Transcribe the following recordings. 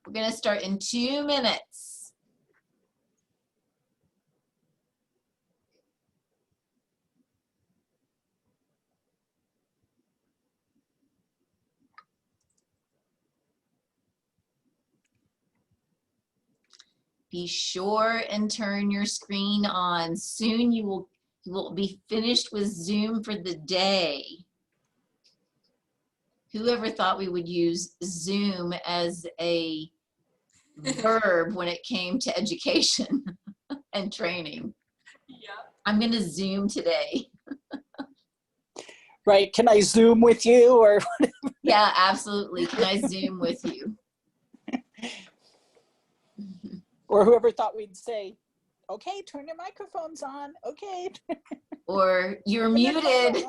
We're going to start in 2 minutes. Be sure and turn your screen on. Soon you will be finished with Zoom for the day. Whoever thought we would use Zoom as a verb when it came to education and training? Yep. I'm going to Zoom today. Right, can I Zoom with you or whatever? Yeah, absolutely. Can I Zoom with you? Or whoever thought we'd say, okay, turn your microphones on, okay. Or you're muted.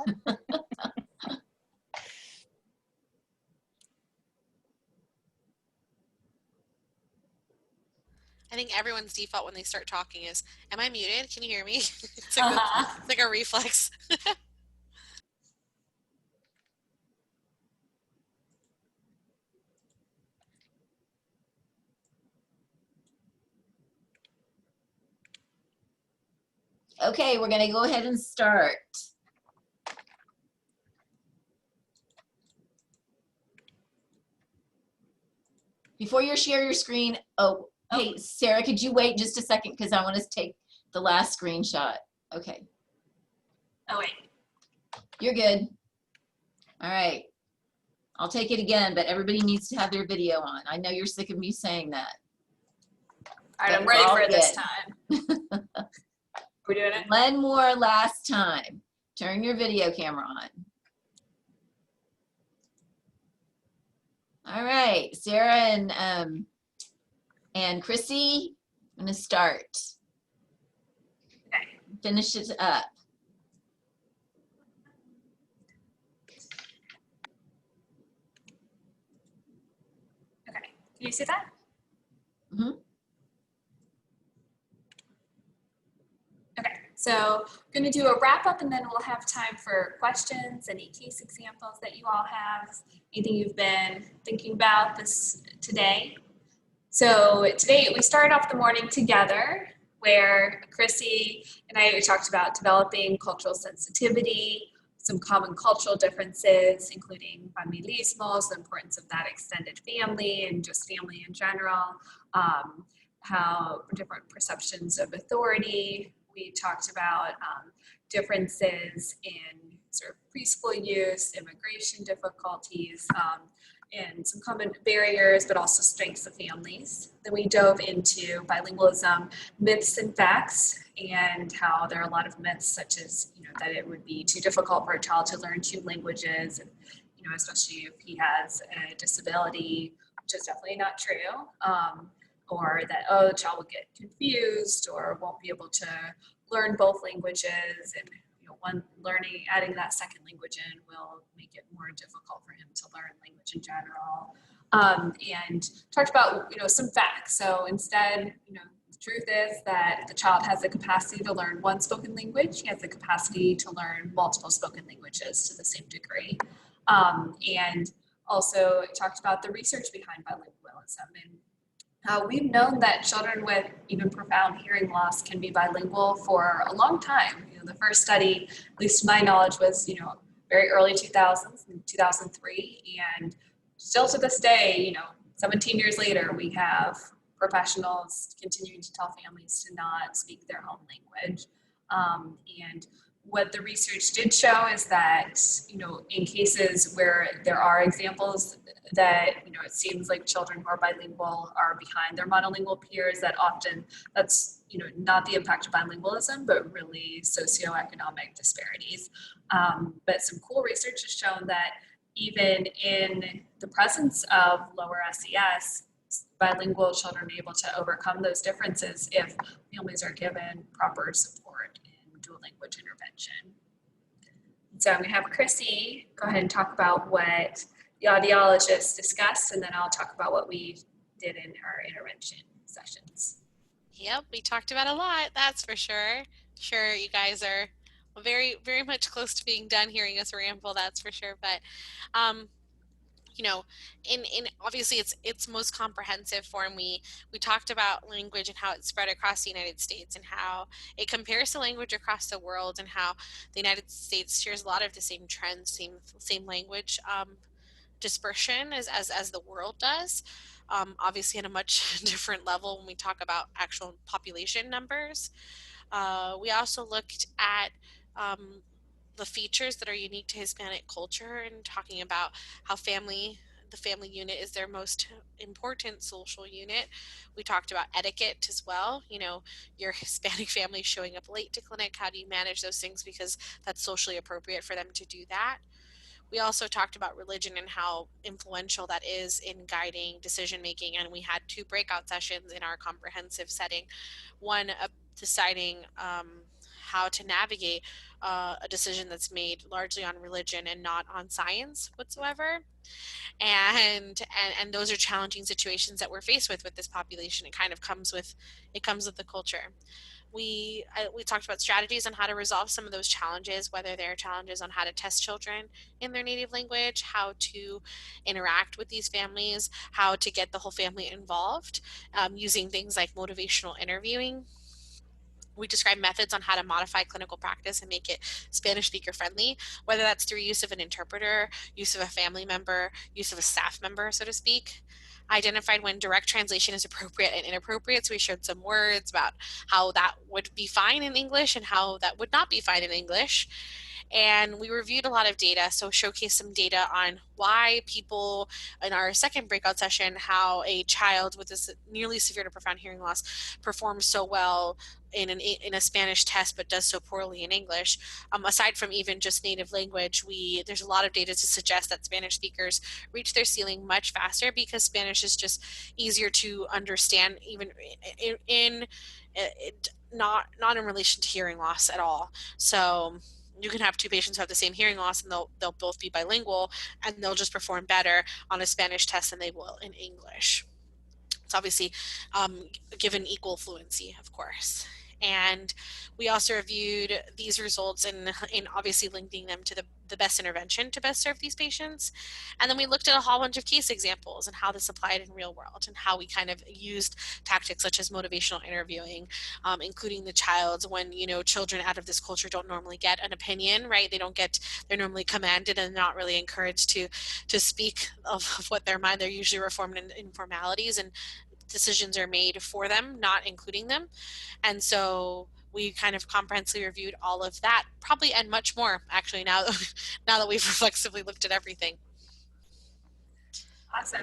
I think everyone's default when they start talking is, am I muted? Can you hear me? It's like a reflex. Okay, we're going to go ahead and start. Before you share your screen, hey, Sarah, could you wait just a second because I want to take the last screenshot. Okay. Oh, wait. You're good. All right. I'll take it again, but everybody needs to have their video on. I know you're sick of me saying that. All right, I'm ready for it this time. We're doing it? One more last time. Turn your video camera on. All right, Sarah and Chrissy, I'm gonna start. Okay. Finish it up. Okay, can you see that? Mm-hmm. Okay, so I'm going to do a wrap up and then we'll have time for questions, any case examples that you all have, anything you've been thinking about today. So today we started off the morning together where Chrissy and I talked about developing cultural sensitivity, some common cultural differences, including Bilingualism, the importance of that extended family and just family in general, how different perceptions of authority. We talked about differences in sort of preschool use, immigration difficulties, and some common barriers, but also strengths of families. Then we dove into bilingualism, myths and facts, and how there are a lot of myths such as, that it would be too difficult for a child to learn 2 languages, and, especially if he has a disability, which is definitely not true. Or that, the child will get confused or won't be able to learn both languages, and adding that second language in will make it more difficult for him to learn language in general. And talked about some facts. So instead, the truth is that the child has the capacity to learn 1 spoken language. He has the capacity to learn multiple spoken languages to the same degree. And also talked about the research behind bilingualism, and we've known that children with even profound hearing loss can be bilingual for a long time. The first study, at least to my knowledge, was very early 2000s, in 2003, and still to this day, 17 years later, we have professionals continuing to tell families to not speak their home language. And what the research did show is that, in cases where there are examples that, it seems like children who are bilingual are behind their monolingual peers, that often that's, not the impact of bilingualism, but really socioeconomic disparities. But some cool research has shown that even in the presence of lower SES, bilingual children are able to overcome those differences if families are given proper support in dual language intervention. So I'm going to have Chrissy go ahead and talk about what the audiologists discussed, and then I'll talk about what we did in our intervention sessions. Yep, we talked about a lot, that's for sure. Sure, you guys are very, very much close to being done hearing us ramble, that's for sure. But you know, in obviously it's most comprehensive form. We talked about language and how it's spread across the United States and how it compares to language across the world, and how the United States shares a lot of the same trends, same language dispersion as the world does. Obviously, at a much different level when we talk about actual population numbers. We also looked at the features that are unique to Hispanic culture, and talking about how the family unit is their most important social unit. We talked about etiquette as well. You know, your Hispanic family showing up late to clinic, how do you manage those things, because that's socially appropriate for them to do that. We also talked about religion and how influential that is in guiding decision making, and we had 2 breakout sessions in our comprehensive setting. One deciding how to navigate a decision that's made largely on religion and not on science whatsoever. And those are challenging situations that we're faced with this population. It comes with the culture. We talked about strategies on how to resolve some of those challenges, whether they're challenges on how to test children in their native language, how to interact with these families, how to get the whole family involved, using things like motivational interviewing. We describe methods on how to modify clinical practice and make it Spanish speaker friendly, whether that's through use of an interpreter, use of a family member, use of a staff member, so to speak. Identified when direct translation is appropriate and inappropriate. So we showed some words about how that would be fine in English and how that would not be fine in English. And we reviewed a lot of data, so showcased some data on why people, in our second breakout session, how a child with this nearly severe to profound hearing loss performs so well in a Spanish test but does so poorly in English. Aside from even just native language, there's a lot of data to suggest that Spanish speakers reach their ceiling much faster, because Spanish is just easier to understand, even not in relation to hearing loss at all. So you can have 2 patients who have the same hearing loss, and they'll both be bilingual, and they'll just perform better on a Spanish test than they will in English. It's obviously given equal fluency, of course. And we also reviewed these results in obviously linking them to the best intervention to best serve these patients. And then we looked at a whole bunch of case examples and how this applied in real world, and how we kind of used tactics such as motivational interviewing, including the child's, when, children out of this culture don't normally get an opinion, right? They're normally commanded and not really encouraged to speak of what their mind. They're usually reformed in formalities, and decisions are made for them, not including them. And so we kind of comprehensively reviewed all of that, probably, and much more, actually, now that we've reflexively looked at everything. Awesome.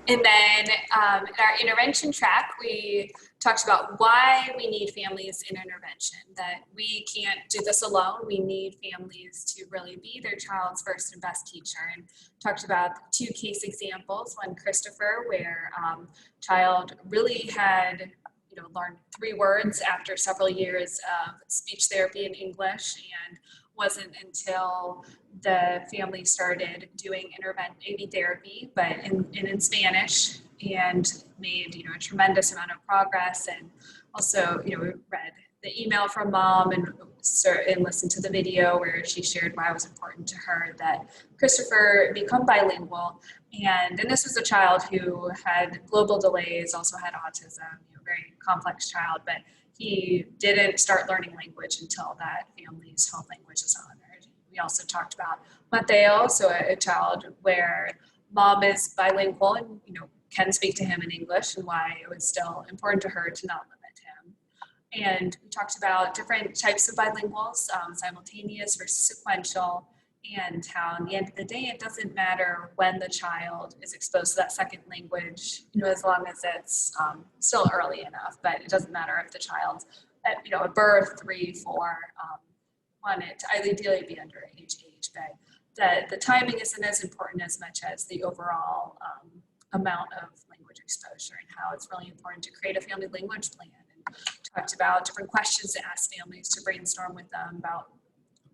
And then in our intervention track, we talked about why we need families in intervention, that we can't do this alone. We need families to really be their child's first and best teacher, and talked about 2 case examples. One, Christopher, where child really had learned 3 words after several years of speech therapy in English, and wasn't until the family started doing AV therapy, but in Spanish, and made a tremendous amount of progress. And also we read the email from mom and listened to the video where she shared why it was important to her that Christopher become bilingual. And this was a child who had global delays, also had autism, very complex child, but he didn't start learning language until that family's home language is honored. We also talked about Mateo, so a child where mom is bilingual and can speak to him in English, and why it was still important to her to not limit him. And we talked about different types of bilinguals, simultaneous versus sequential, and how in the end of the day, it doesn't matter when the child is exposed to that second language, as long as it's still early enough. But it doesn't matter if the child's at birth, 3, 4, want it to ideally be under age, but the timing isn't as important as much as the overall amount of language exposure, and how it's really important to create a family language plan. And talked about different questions to ask families to brainstorm with them about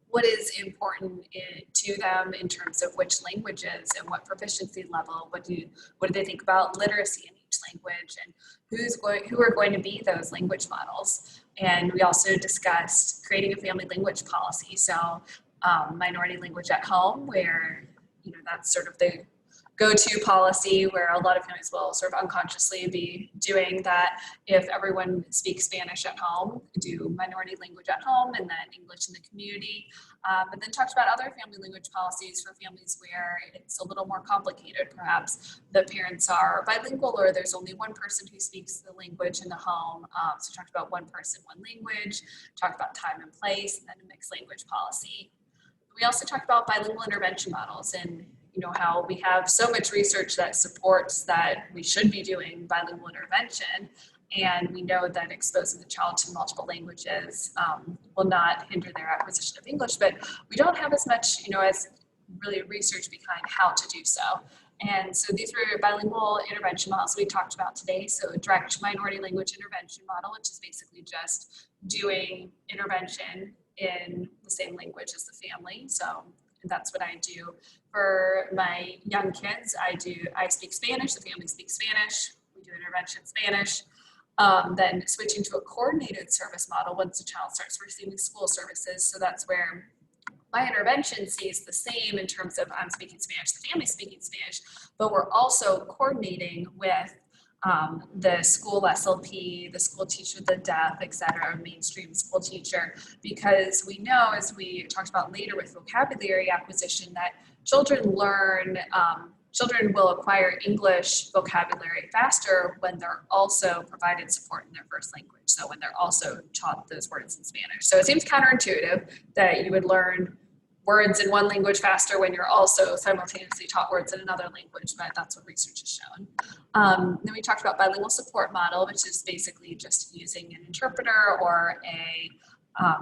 what is important to them in terms of which languages and what proficiency level. What do they think about literacy in each language, and who are going to be those language models. And we also discussed creating a family language policy. So minority language at home, where that's sort of the go-to policy where a lot of families will sort of unconsciously be doing that. If everyone speaks Spanish at home, do minority language at home and then English in the community. And then talked about other family language policies for families where it's a little more complicated. Perhaps the parents are bilingual or there's only one person who speaks the language in the home. So talked about one person, one language, talked about time and place, and then a mixed language policy. We also talked about bilingual intervention models and how we have so much research that supports that we should be doing bilingual intervention. And we know that exposing the child to multiple languages will not hinder their acquisition of English, but we don't have as much, as really research behind how to do so. And so these were bilingual intervention models we talked about today. So a direct minority language intervention model, which is basically just doing intervention in the same language as the family. So that's what I do for my young kids. I speak Spanish, the family speaks Spanish, we do intervention in Spanish. Then switching to a coordinated service model once the child starts receiving school services. So that's where my intervention stays the same in terms of I'm speaking Spanish, the family's speaking Spanish, but we're also coordinating with the school SLP, the school teacher, the deaf, et cetera, mainstream school teacher, because we know, as we talked about later with vocabulary acquisition, that children will acquire English vocabulary faster when they're also provided support in their first language. So when they're also taught those words in Spanish. So it seems counterintuitive that you would learn words in one language faster when you're also simultaneously taught words in another language, but that's what research has shown. Then we talked about bilingual support model, which is basically just using an interpreter or a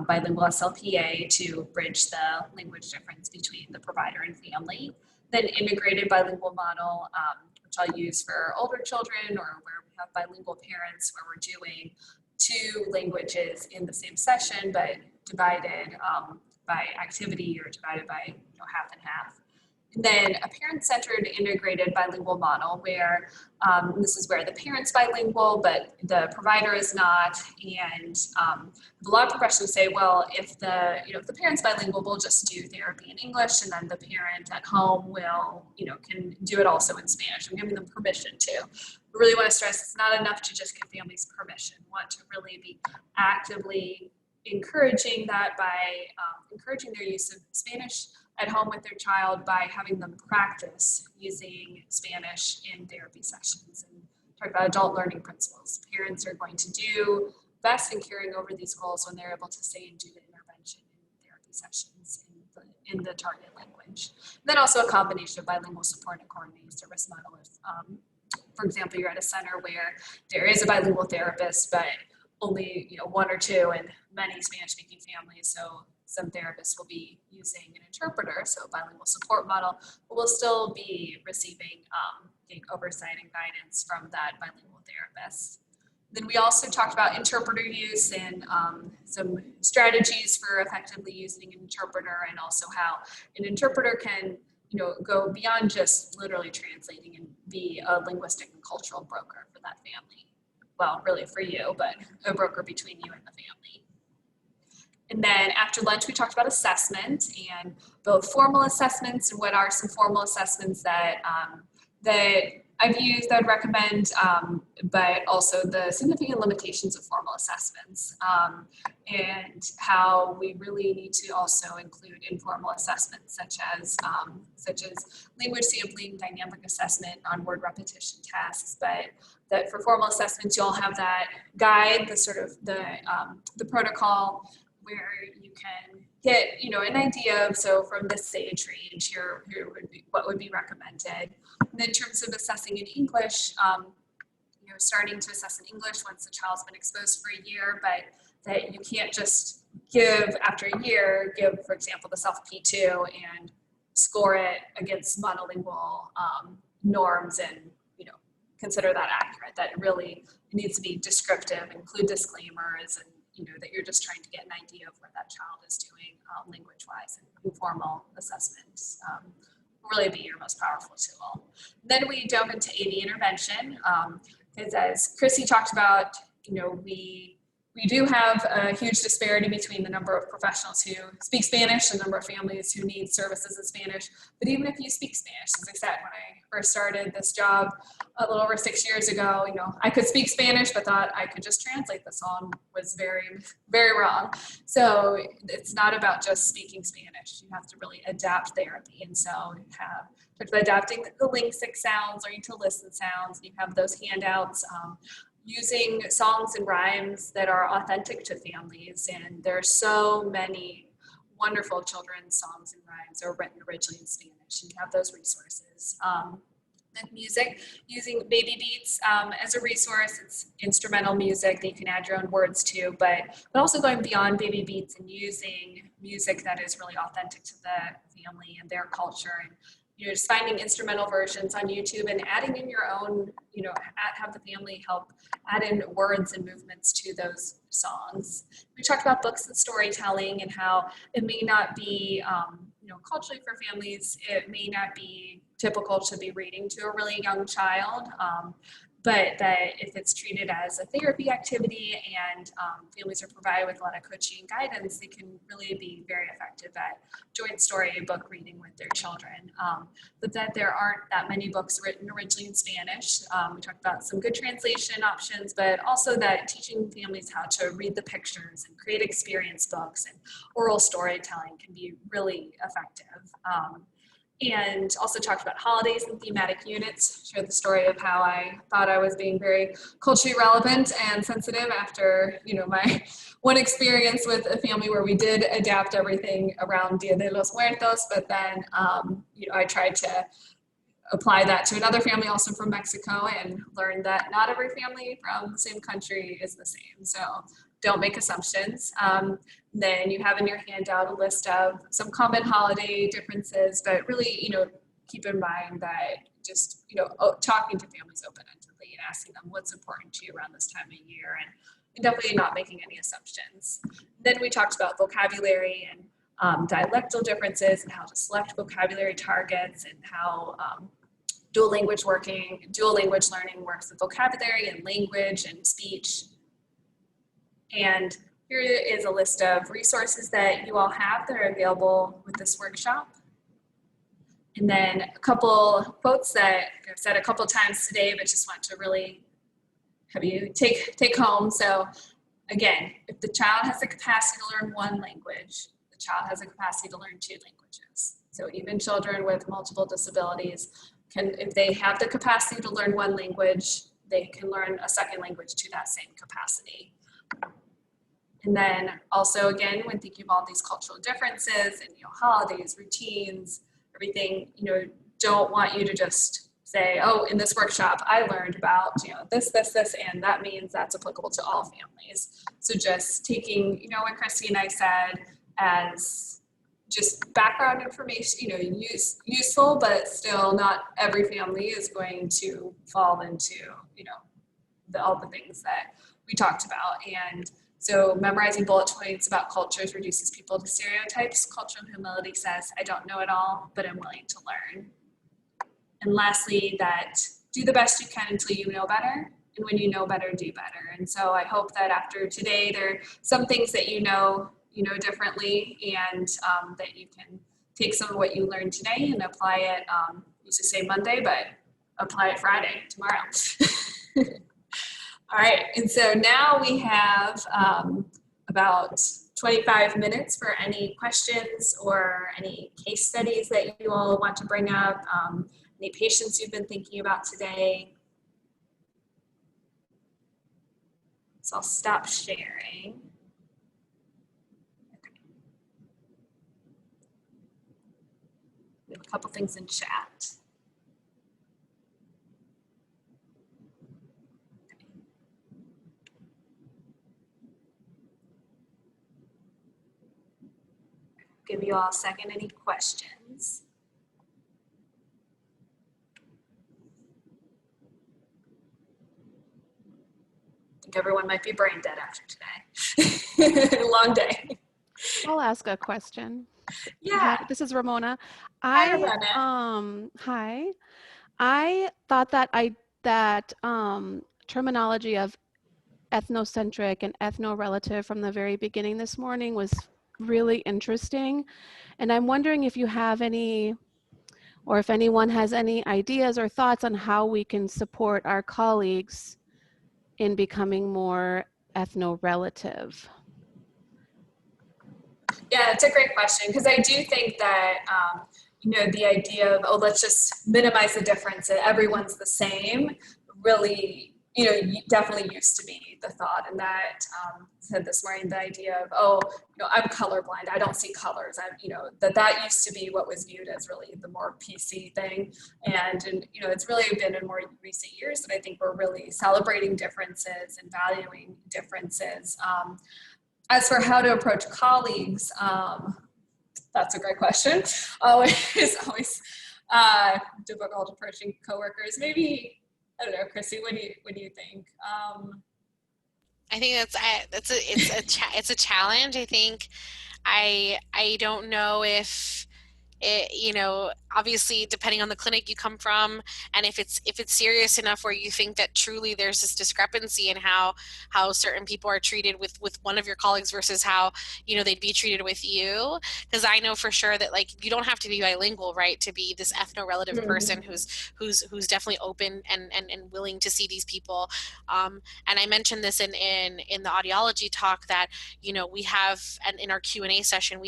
bilingual SLPA to bridge the language difference between the provider and family. Then integrated bilingual model, which I'll use for older children or where we have bilingual parents, where we're doing 2 languages in the same session, but divided by activity or divided by half and half. And then a parent-centered integrated bilingual model where this is where the parent's bilingual, but the provider is not. And a lot of professionals say, well, if the parent's bilingual, we'll just do therapy in English, and then the parent at home will, can do it also in Spanish. I'm giving them permission to. We really want to stress it's not enough to just give families permission. We want to really be actively encouraging that by encouraging their use of Spanish at home with their child by having them practice using Spanish in therapy sessions and talk about adult learning principles. Parents are going to do best in carrying over these goals when they're able to say and do the intervention in therapy sessions in the target language. And then also a combination of bilingual support and coordinated service model. If, for example, you're at a center where there is a bilingual therapist, but only 1 or 2 in many Spanish-speaking families, so some therapists will be using an interpreter, so a bilingual support model, but will still be receiving oversight and guidance from that bilingual therapist. Then we also talked about interpreter use and some strategies for effectively using an interpreter, and also how an interpreter can go beyond just literally translating and be a linguistic and cultural broker for that family. Well, really for you, but a broker between you and the family. And then after lunch, we talked about assessment and both formal assessments and what are some formal assessments that I've used, that I'd recommend, but also the significant limitations of formal assessments and how we really need to also include informal assessments such as language sampling, dynamic assessment, on-word repetition tasks, but that for formal assessments, you'll have that guide, the sort of the protocol where you can get, an idea of, so from this age range, here would be what would be recommended. And in terms of assessing in English, starting to assess in English once the child's been exposed for a year, but that you can't just give after a year, for example, the self P2 and score it against monolingual norms and, consider that accurate. That it needs to be descriptive, include disclaimers, and that you're just trying to get an idea of what that child is doing language-wise, and informal assessments will really be your most powerful tool. Then we dove into AV intervention, because as Chrissy talked about, we we do have a huge disparity between the number of professionals who speak Spanish, the number of families who need services in Spanish. But even if you speak Spanish, as I said, when I first started this job a little over 6 years ago, you know, I could speak Spanish, but thought I could just translate the song was very, very wrong. So it's not about just speaking Spanish. You have to really adapt therapy. And so you have adapting the linguistic sounds, learning to listen sounds. You have those handouts. Using songs and rhymes that are authentic to families. And there are so many wonderful children's songs and rhymes that are written originally in Spanish. And you have those resources. And music, using Baby Beats as a resource. It's instrumental music that you can add your own words to, but also going beyond Baby Beats and using music that is really authentic to the family and their culture. And you know, just finding instrumental versions on YouTube and adding in your own, you know, have the family help add in words and movements to those songs. We talked about books and storytelling and how it may not be, you know, culturally for families, it may not be typical to be reading to a really young child, but that if it's treated as a therapy activity and families are provided with a lot of coaching and guidance, they can really be very effective at joint storybook reading with their children. But that there aren't that many books written originally in Spanish. We talked about some good translation options, but also that teaching families how to read the pictures and create experience books and oral storytelling can be really effective. And also talked about holidays and thematic units, shared the story of how I thought I was being very culturally relevant and sensitive after, you know, my one experience with a family where we did adapt everything around Dia de los Muertos, but then, you know, I tried to apply that to another family also from Mexico and learned that not every family from the same country is the same. So don't make assumptions. Then you have in your handout a list of some common holiday differences, but really, you know, keep in mind that just, you know, talking to families open-endedly and asking them what's important to you around this time of year and definitely not making any assumptions. Then we talked about vocabulary and dialectal differences and how to select vocabulary targets and how dual language learning works with vocabulary and language and speech. And here is a list of resources that you all have that are available with this workshop. And then a couple quotes that I've said a couple times today, but just want to really have you take home. So again, if the child has the capacity to learn one language, the child has a capacity to learn 2 languages. So even children with multiple disabilities can, if they have the capacity to learn one language, they can learn a second language to that same capacity. And then also, again, when thinking of all these cultural differences and, you know, holidays, routines, everything, you know, don't want you to just say, oh, in this workshop, I learned about, you know, this, and that means that's applicable to all families. So just taking, you know, what Christy and I said as just background information, you know, useful, but still not every family is going to fall into, you know, all the things that we talked about. And so memorizing bullet points about cultures reduces people to stereotypes. Cultural humility says, I don't know it all, but I'm willing to learn. And lastly, that do the best you can until you know better. And when you know better, do better. And so I hope that after today, there are some things that you know differently, and that you can take some of what you learned today and apply it, I used to say Monday, but apply it Friday, tomorrow. All right, and so now we have about 25 minutes for any questions or any case studies that you all want to bring up, any patients you've been thinking about today. So I'll stop sharing. Okay. We have a couple things in chat. Give you all a second, any questions? I think everyone might be brain dead after today. Long day. I'll ask a question. Yeah. Hi, this is Ramona. Hi, Ramona. Hi. I thought that terminology of ethnocentric and ethno-relative from the very beginning this morning was really interesting. And I'm wondering if you have any, or if anyone has any ideas or thoughts on how we can support our colleagues in becoming more ethno-relative. Yeah, it's a great question, because I do think that, the idea of, oh, let's just minimize the difference and everyone's the same, really, definitely used to be the thought. And that said this morning, the idea of, oh, I'm colorblind, I don't see colors. That used to be what was viewed as really the more PC thing. And it's really been in more recent years that I think we're really celebrating differences and valuing differences. As for how to approach colleagues, that's a great question. It's always difficult approaching coworkers. Maybe, I don't know, Chrissy, what do you think? I think it's a challenge. I think I don't know if it, obviously depending on the clinic you come from, and if it's serious enough where you think that truly there's this discrepancy in how certain people are treated with one of your colleagues versus how they'd be treated with you. Because I know for sure that, like, you don't have to be bilingual, right, to be this ethno-relative person who's definitely open and willing to see these people. And I mentioned this in the audiology talk that we have, and in our Q&A session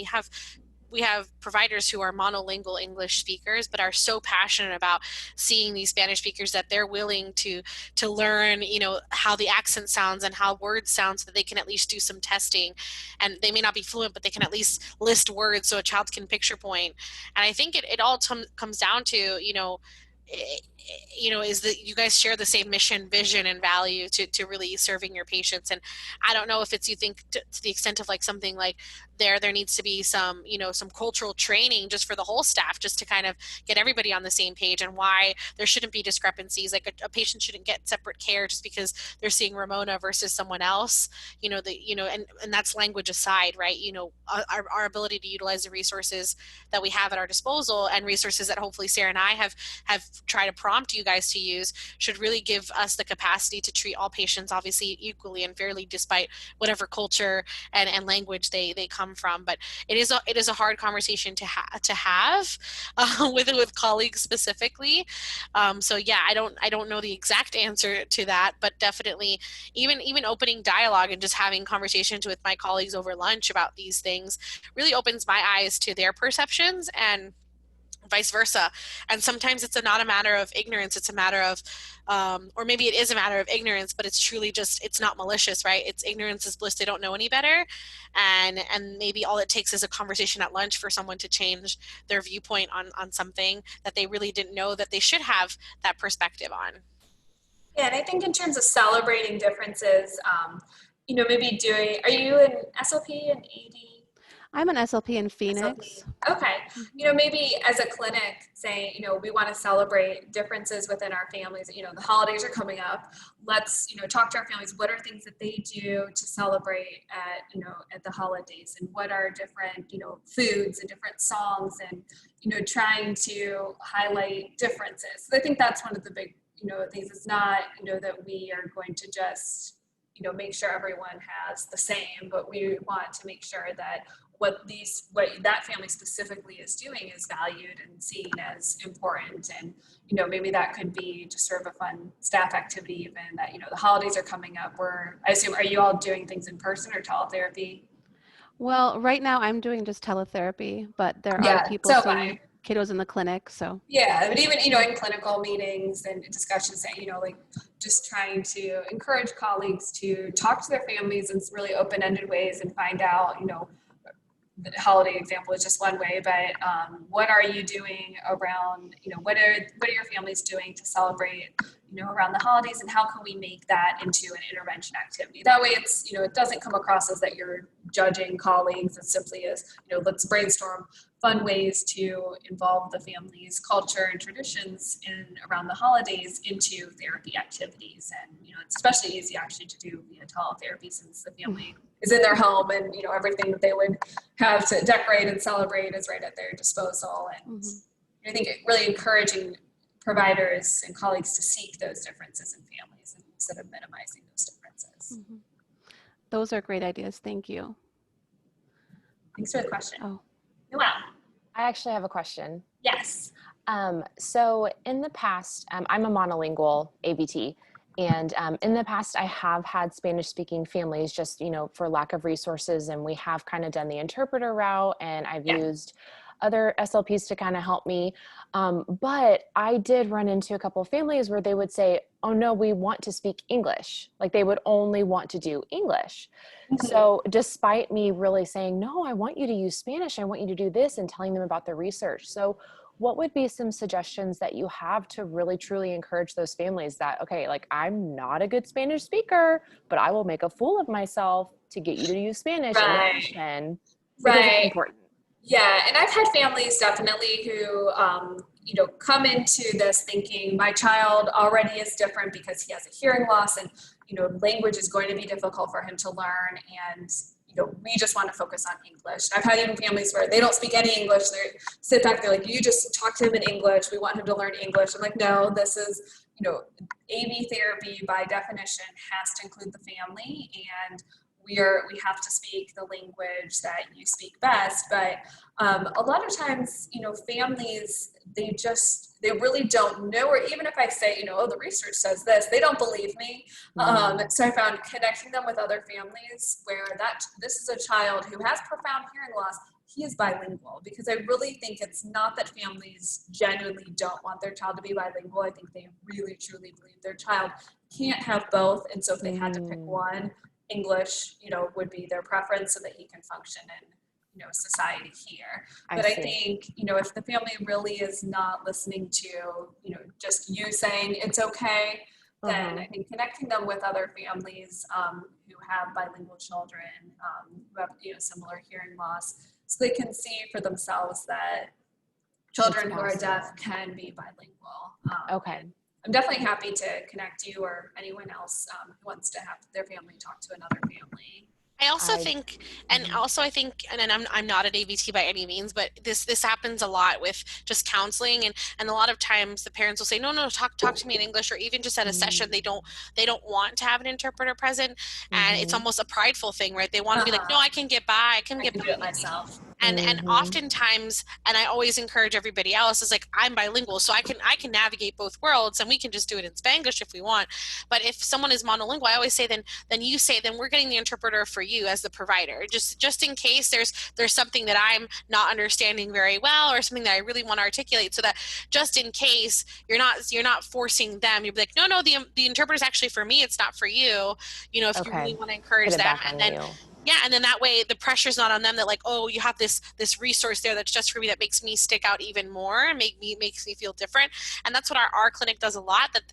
we have providers who are monolingual English speakers, but are so passionate about seeing these Spanish speakers that they're willing to learn, how the accent sounds and how words sound, so that they can at least do some testing. And they may not be fluent, but they can at least list words so a child can picture point. And I think it all comes down to, is that you guys share the same mission, vision, and value to really serving your patients. And I don't know if it's, you think to the extent of like something like there needs to be some, some cultural training just for the whole staff, just to kind of get everybody on the same page, and why there shouldn't be discrepancies. Like a patient shouldn't get separate care just because they're seeing Ramona versus someone else, and that's language aside, right? Our ability to utilize the resources that we have at our disposal, and resources that hopefully Sarah and I have tried to prompt you guys to use, should really give us the capacity to treat all patients obviously equally and fairly, despite whatever culture and language they come from. But it is a hard conversation to have with colleagues specifically. So yeah, I don't know the exact answer to that, but definitely even opening dialogue and just having conversations with my colleagues over lunch about these things really opens my eyes to their perceptions, and vice versa. And sometimes it's not a matter of ignorance, it's a matter of or maybe it is a matter of ignorance, but it's truly just, it's not malicious, right? It's ignorance is bliss, they don't know any better. And maybe all it takes is a conversation at lunch for someone to change their viewpoint on something that they really didn't know that they should have that perspective on. Yeah, and I think in terms of celebrating differences, maybe are you an SLP and AD? I'm an SLP in Phoenix. SLP. Okay. Maybe as a clinic saying, we want to celebrate differences within our families. The holidays are coming up. Let's, talk to our families. What are things that they do to celebrate at the holidays, and what are different, foods and different songs, and, trying to highlight differences. So I think that's one of the big, things. It's not, that we are going to just, make sure everyone has the same, but we want to make sure that what that family specifically is doing is valued and seen as important. And maybe that could be just sort of a fun staff activity, even that the holidays are coming up. I assume, are you all doing things in person or teletherapy? Well, right now I'm doing just teletherapy, but there are people seeing kiddos in the clinic. So yeah, but even in clinical meetings and discussions, like just trying to encourage colleagues to talk to their families in really open-ended ways and find out, the holiday example is just one way, but what are you doing around, what are your families doing to celebrate, around the holidays, and how can we make that into an intervention activity? That way it's, it doesn't come across as that you're judging colleagues. It simply is, let's brainstorm fun ways to involve the family's culture and traditions around the holidays into therapy activities. And, it's especially easy actually to do via teletherapy, since the family is in their home, and, everything that they would have to decorate and celebrate is right at their disposal. And I think really encouraging providers and colleagues to seek those differences in families instead of minimizing those differences. families. Mhm. Those are great ideas. Thank you. Thanks for the question. Oh, Wow. I actually have a question. Yes. So in the past, I'm a monolingual ABT, and in the past I have had Spanish-speaking families just, for lack of resources, and we have kind of done the interpreter route, and I've Yeah. used other SLPs to kind of help me. But I did run into a couple of families where they would say, oh no, we want to speak English. Like they would only want to do English. So despite me really saying, no, I want you to use Spanish, I want you to do this, and telling them about the research. So what would be some suggestions that you have to really truly encourage those families that, okay, like I'm not a good Spanish speaker, but I will make a fool of myself to get you to use Spanish Right. and because it's Right. important. Yeah, and I've had families definitely who, come into this thinking my child already is different because he has a hearing loss, and language is going to be difficult for him to learn, and we just want to focus on English. I've had even families where they don't speak any English. They sit back, they're like, you just talk to him in English. We want him to learn English. I'm like, no, this is AV therapy by definition has to include the family, and we have to speak the language that you speak best. But a lot of times, families, they really don't know, or even if I say, oh, the research says this, they don't believe me. So I found connecting them with other families where this is a child who has profound hearing loss. He is bilingual, because I really think it's not that families genuinely don't want their child to be bilingual. I think they really truly believe their child can't have both. And so if they had to pick one, English, would be their preference so that he can function in, society here. But I think, if the family really is not listening to, just you saying it's okay, then I think connecting them with other families who have bilingual children, who have, similar hearing loss, so they can see for themselves that children who are deaf can be bilingual. Okay. I'm definitely happy to connect you or anyone else who wants to have their family talk to another family. I also think, and I'm not an ABT by any means, but this happens a lot with just counseling, and a lot of times the parents will say, no, talk to me in English, or even just at a session they don't want to have an interpreter present, and it's almost a prideful thing, right? They want to be like, no, I can get by, I can do it myself. And oftentimes, and I always encourage everybody else, is like, I'm bilingual, so I can navigate both worlds, and we can just do it in Spanglish if we want. But if someone is monolingual, I always say then we're getting the interpreter for you as the provider, just in case there's something that I'm not understanding very well, or something that I really want to articulate, so that just in case you're not forcing them, you'll be like, no, the interpreter is actually for me, it's not for you. If you really want to encourage them, and then and then that way the pressure's not on them, that like, oh, you have this resource there that's just for me, that makes me stick out even more and makes me feel different. And that's what our clinic does a lot, that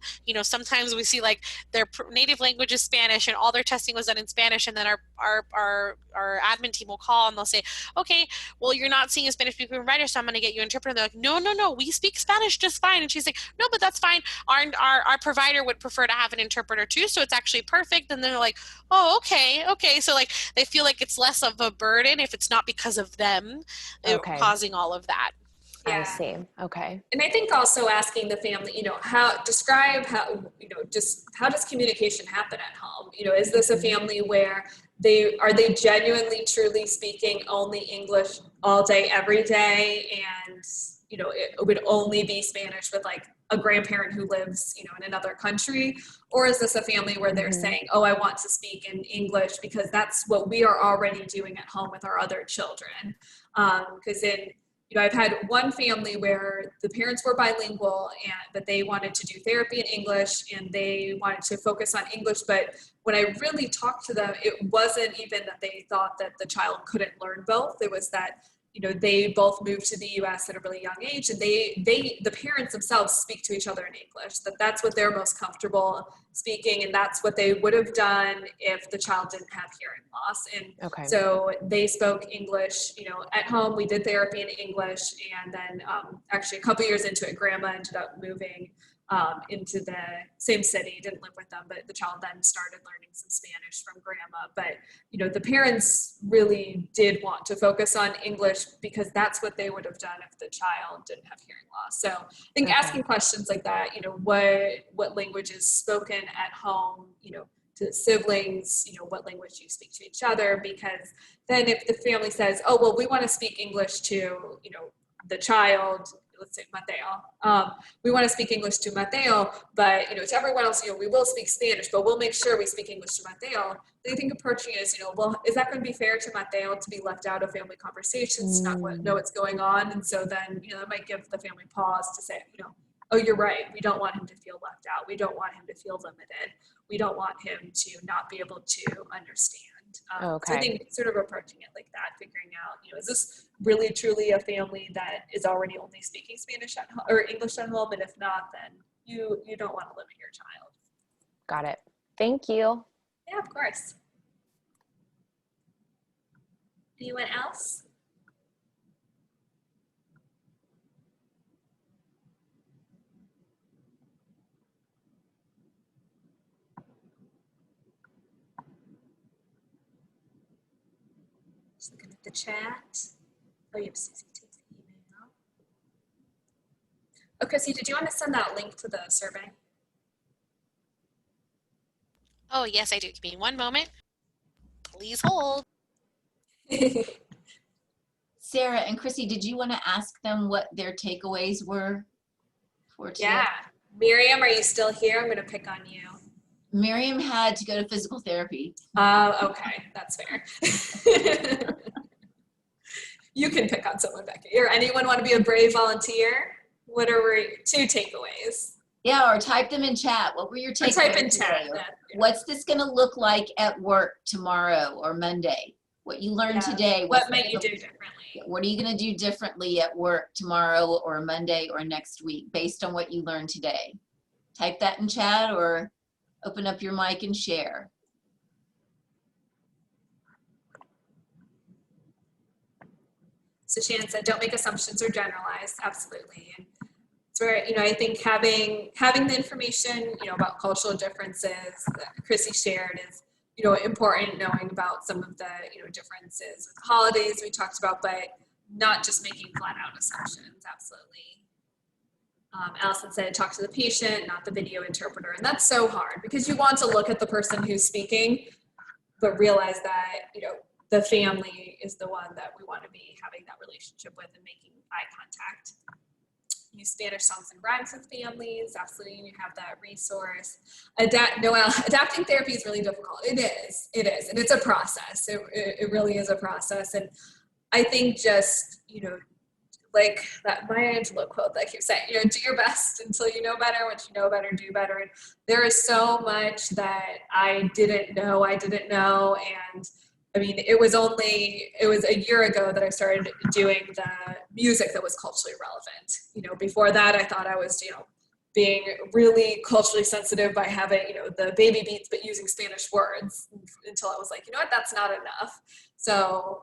sometimes we see like their native language is Spanish and all their testing was done in Spanish, and then our admin team will call and they'll say, okay, well, you're not seeing a Spanish speaking provider, so I'm going to get you an interpreter. And they're like, no, we speak Spanish just fine. And she's like, no, but that's fine. Our provider would prefer to have an interpreter too, so it's actually perfect. And they're like, oh, okay. So like they feel like it's less of a burden if it's not because of them causing all of that. Yeah. I see. Okay. And I think also asking the family, how does communication happen at home? Is this a family where are they genuinely truly speaking only English all day, every day? And, it would only be Spanish with like a grandparent who lives, in another country? Or is this a family where they're saying, oh, I want to speak in English because that's what we are already doing at home with our other children? Because I've had one family where the parents were bilingual, but they wanted to do therapy in English and they wanted to focus on English. But when I really talked to them, it wasn't even that they thought that the child couldn't learn both. It was that, they both moved to the US at a really young age, and the parents themselves speak to each other in English, that's what they're most comfortable speaking. And that's what they would have done if the child didn't have hearing loss. And so they spoke English, at home. We did therapy in English. And then actually a couple years into it, grandma ended up moving into the same city, didn't live with them, but the child then started learning some Spanish from grandma. But, the parents really did want to focus on English because that's what they would have done if the child didn't have hearing loss. So I think asking questions like that, what language is spoken at home, to siblings, what language do you speak to each other? Because then if the family says, oh, well, we want to speak English to, the child, let's say Mateo, we want to speak English to Mateo, but, to everyone else, we will speak Spanish, but we'll make sure we speak English to Mateo. I think approaching it is, well, is that going to be fair to Mateo to be left out of family conversations, to not know what's going on? And so then, that might give the family pause to say, oh, you're right. We don't want him to feel left out. We don't want him to feel limited. We don't want him to not be able to understand. So I think sort of approaching it like that, figuring out, is this really truly a family that is already only speaking Spanish at home or English at home? And if not, then you don't want to limit your child. Got it. Thank you. Yeah, of course. Anyone else? Just looking at the chat. Oh, you have Susie takes the email. Oh, Chrissy, did you want to send that link to the survey? Oh, yes, I do. Give me one moment. Please hold. Sarah and Chrissy, did you want to ask them what their takeaways were for today? Yeah. Miriam, are you still here? I'm going to pick on you. Miriam had to go to physical therapy. Okay, that's fair. You can pick on someone, Becky. Or anyone want to be a brave volunteer? What are your 2 takeaways? Yeah, or type them in chat. What were your takeaways? Type in chat. What's this going to look like at work tomorrow or Monday? What you learned today. What might you do differently? What are you going to do differently at work tomorrow or Monday or next week based on what you learned today? Type that in chat or open up your mic and share. So Shannon said, don't make assumptions or generalize. Absolutely. And it's where, I think having the information, about cultural differences that Chrissy shared is, important, knowing about some of the, differences with holidays we talked about, but not just making flat out assumptions. Absolutely. Allison said, talk to the patient, not the video interpreter. And that's so hard because you want to look at the person who's speaking, but realize that, the family is the one that we want to be having that relationship with and making eye contact. Use Spanish songs and rhymes with families. Absolutely, you have that resource. Adapting therapy is really difficult. It is, and it's a process. It really is a process. And I think just, like that Maya Angelou quote that I keep saying, do your best until you know better. Once you know better, do better. And there is so much that I didn't know. And I mean, it was a year ago that I started doing the music that was culturally relevant. Before that, I thought I was, being really culturally sensitive by having, the baby beats, but using Spanish words until I was like, what, that's not enough. So,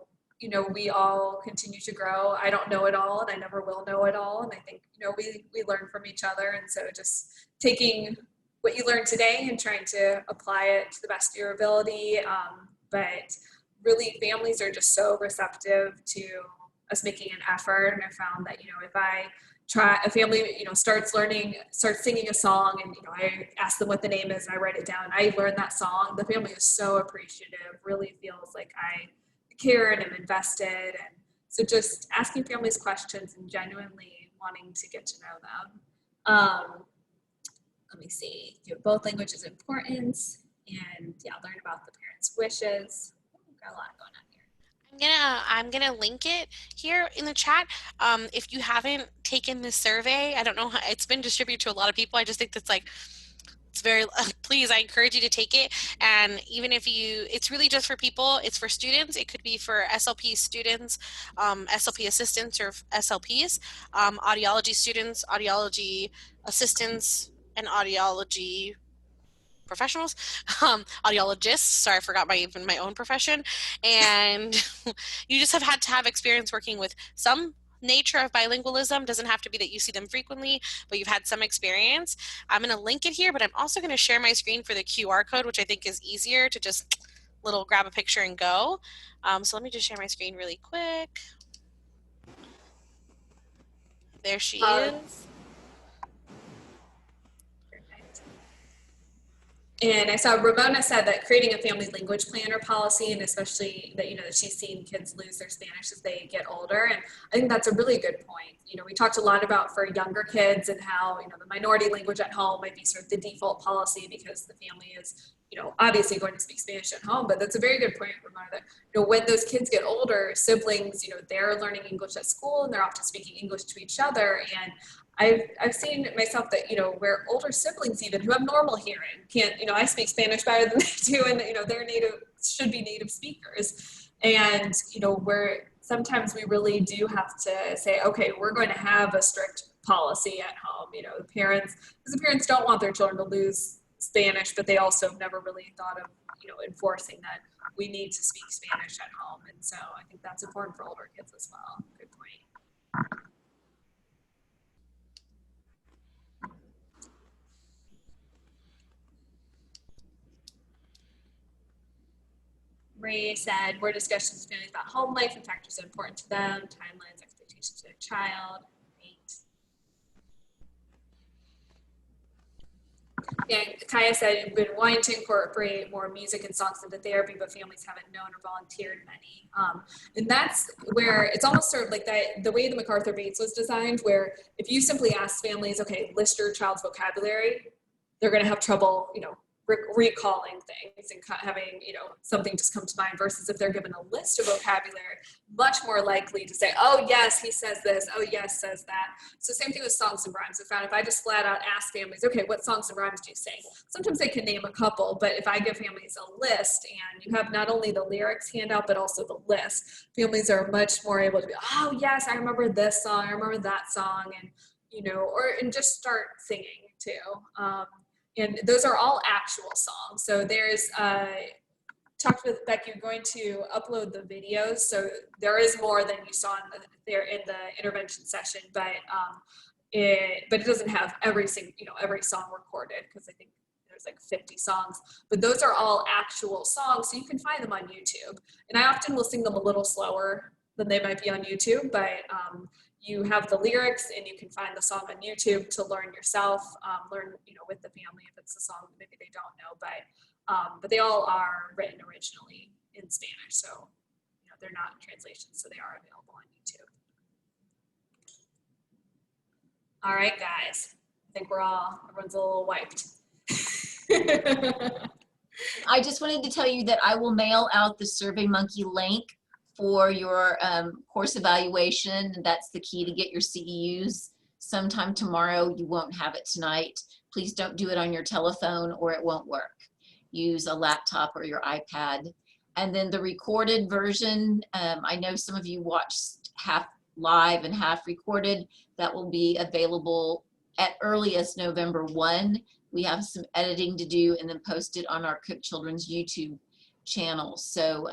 we all continue to grow. I don't know it all and I never will know it all. And I think, we learn from each other. And so just taking what you learned today and trying to apply it to the best of your ability. But really families are just so receptive to us making an effort. And I found that, if I try a family, starts singing a song and, I ask them what the name is and I write it down. I learn that song. The family is so appreciative, really feels like I care and am invested. And so just asking families questions and genuinely wanting to get to know them. Let me see. Both languages important and learn about the parents' wishes. Got a lot going on here. I'm gonna link it here in the chat. If you haven't taken this survey, I don't know how it's been distributed to a lot of people. I just think that's it's very, please, I encourage you to take it. And even if it's really just for people, it's for students. It could be for SLP students, SLP assistants or SLPs, audiology students, audiology assistants, and audiology professionals, audiologists. Sorry, I forgot my own profession. And you just have had to have experience working with some nature of bilingualism. Doesn't have to be that you see them frequently, but you've had some experience. I'm going to link it here, but I'm also going to share my screen for the QR code, which I think is easier to just grab a picture and go. So let me just share my screen really quick. There she is. Perfect. And I saw Ramona said that creating a family language plan or policy, and especially that, that she's seen kids lose their Spanish as they get older. And I think that's a really good point. We talked a lot about for younger kids and how, the minority language at home might be sort of the default policy because the family is, obviously going to speak Spanish at home. But that's a very good point, Ramona, that, when those kids get older, siblings, they're learning English at school and they're often speaking English to each other. And I've seen myself that, where older siblings even who have normal hearing can't, I speak Spanish better than they do, and, they're should be native speakers. And, where sometimes we really do have to say, okay, we're going to have a strict policy at home, the parents don't want their children to lose Spanish, but they also have never really thought of, enforcing that we need to speak Spanish at home. And so I think that's important for older kids as well. Good point. Ray said, were discussions with families about home life and factors that are important to them, timelines, expectations to their child. Yeah, Kaya said, we've been wanting to incorporate more music and songs into therapy, but families haven't known or volunteered many. And that's where it's almost sort of like that, the way the MacArthur Bates was designed, where if you simply ask families, okay, list your child's vocabulary, they're going to have trouble, recalling things and having, something just come to mind, versus if they're given a list of vocabulary, much more likely to say, oh yes, he says this, oh yes, says that. So same thing with songs and rhymes. I found if I just flat out ask families, okay, what songs and rhymes do you sing? Sometimes they can name a couple, but if I give families a list and you have not only the lyrics handout, but also the list, families are much more able to be, oh yes, I remember this song, I remember that song, and, and just start singing too. And those are all actual songs. So there's, talked with Becky, you're going to upload the videos. So there is more than you saw in the intervention session, but it doesn't have every song recorded, because I think there's like 50 songs, but those are all actual songs. So you can find them on YouTube. And I often will sing them a little slower than they might be on YouTube, but you have the lyrics and you can find the song on YouTube to learn yourself, learn, with the family if it's a song that maybe they don't know, but they all are written originally in Spanish. So, they're not translations, so they are available on YouTube. All right, guys, I think everyone's a little wiped. I just wanted to tell you that I will mail out the SurveyMonkey link for your course evaluation. That's the key to get your CEUs sometime tomorrow. You won't have it tonight. Please don't do it on your telephone or it won't work. Use a laptop or your iPad. And then the recorded version, I know some of you watched half live and half recorded. That will be available at earliest November 1. We have some editing to do and then post it on our Cook Children's YouTube channel. So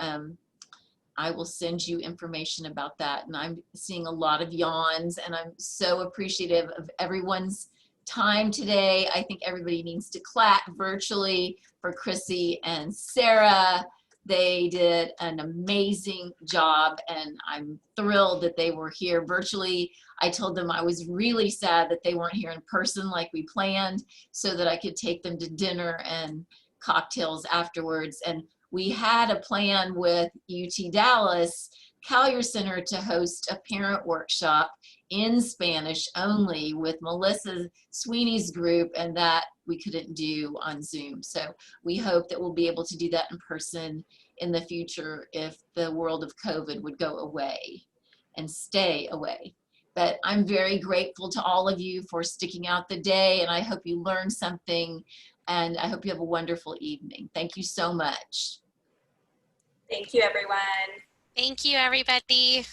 I will send you information about that. And I'm seeing a lot of yawns, and I'm so appreciative of everyone's time today. I think everybody needs to clap virtually for Chrissy and Sarah. They did an amazing job, and I'm thrilled that they were here virtually. I told them I was really sad that they weren't here in person like we planned, so that I could take them to dinner and cocktails afterwards. And we had a plan with UT Dallas Collier Center to host a parent workshop in Spanish only with Melissa Sweeney's group, and that we couldn't do on Zoom. So we hope that we'll be able to do that in person in the future if the world of COVID would go away and stay away. But I'm very grateful to all of you for sticking out the day, and I hope you learned something, and I hope you have a wonderful evening. Thank you so much. Thank you, everyone. Thank you, everybody.